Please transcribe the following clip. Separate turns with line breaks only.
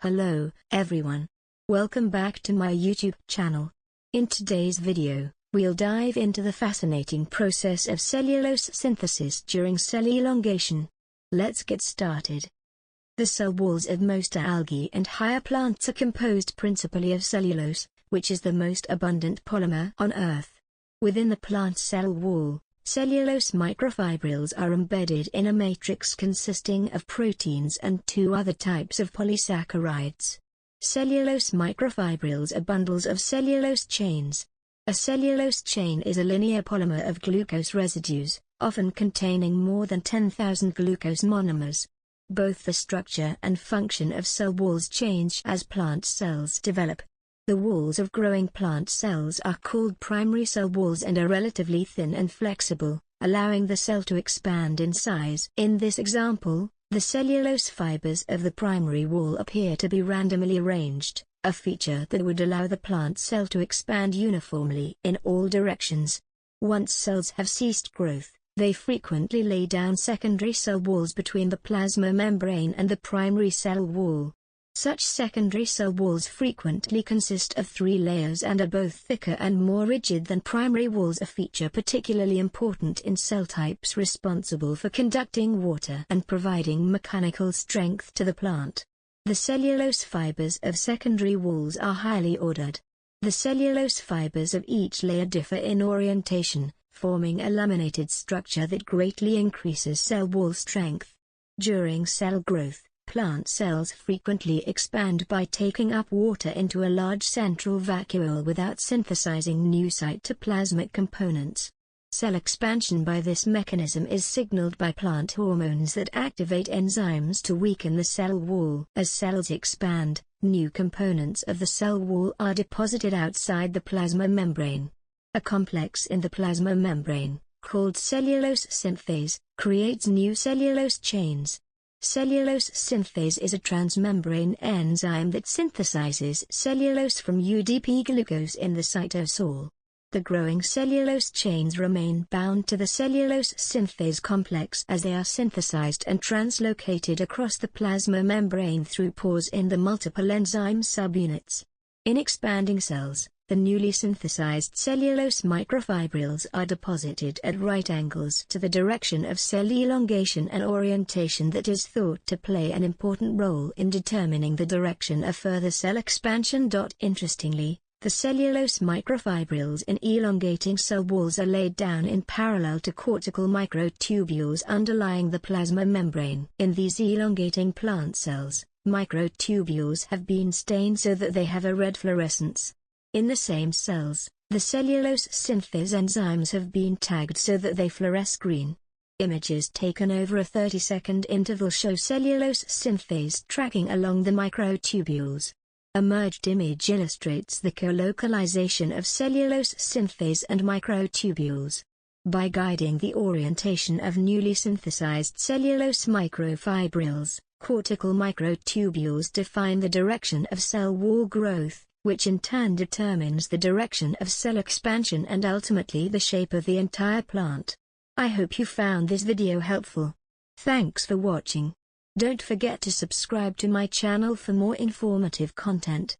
Hello, everyone. Welcome back to my YouTube channel. In today's video, we'll dive into the fascinating process of cellulose synthesis during cell elongation. Let's get started. The cell walls of most algae and higher plants are composed principally of cellulose, which is the most abundant polymer on Earth. Within the plant cell wall, cellulose microfibrils are embedded in a matrix consisting of proteins and two other types of polysaccharides. Cellulose microfibrils are bundles of cellulose chains. A cellulose chain is a linear polymer of glucose residues, often containing more than 10,000 glucose monomers. Both the structure and function of cell walls change as plant cells develop. The walls of growing plant cells are called primary cell walls and are relatively thin and flexible, allowing the cell to expand in size. In this example, the cellulose fibers of the primary wall appear to be randomly arranged, a feature that would allow the plant cell to expand uniformly in all directions. Once cells have ceased growth, they frequently lay down secondary cell walls between the plasma membrane and the primary cell wall. Such secondary cell walls frequently consist of 3 layers and are both thicker and more rigid than primary walls, a feature particularly important in cell types responsible for conducting water and providing mechanical strength to the plant. The cellulose fibers of secondary walls are highly ordered. The cellulose fibers of each layer differ in orientation, forming a laminated structure that greatly increases cell wall strength. During cell growth, plant cells frequently expand by taking up water into a large central vacuole without synthesizing new cytoplasmic components. Cell expansion by this mechanism is signaled by plant hormones that activate enzymes to weaken the cell wall. As cells expand, new components of the cell wall are deposited outside the plasma membrane. A complex in the plasma membrane, called cellulose synthase, creates new cellulose chains. Cellulose synthase is a transmembrane enzyme that synthesizes cellulose from udp-glucose in the cytosol. The growing cellulose chains remain bound to the cellulose synthase complex as they are synthesized and translocated across the plasma membrane through pores in the multiple enzyme subunits. In expanding cells, the newly synthesized cellulose microfibrils are deposited at right angles to the direction of cell elongation, an orientation that is thought to play an important role in determining the direction of further cell expansion. Interestingly, the cellulose microfibrils in elongating cell walls are laid down in parallel to cortical microtubules underlying the plasma membrane. In these elongating plant cells, microtubules have been stained so that they have a red fluorescence. In the same cells, the cellulose synthase enzymes have been tagged so that they fluoresce green. Images taken over a 30-second interval show cellulose synthase tracking along the microtubules. A merged image illustrates the colocalization of cellulose synthase and microtubules. By guiding the orientation of newly synthesized cellulose microfibrils, cortical microtubules define the direction of cell wall growth, which in turn determines the direction of cell expansion and ultimately the shape of the entire plant. I hope you found this video helpful. Thanks for watching. Don't forget to subscribe to my channel for more informative content.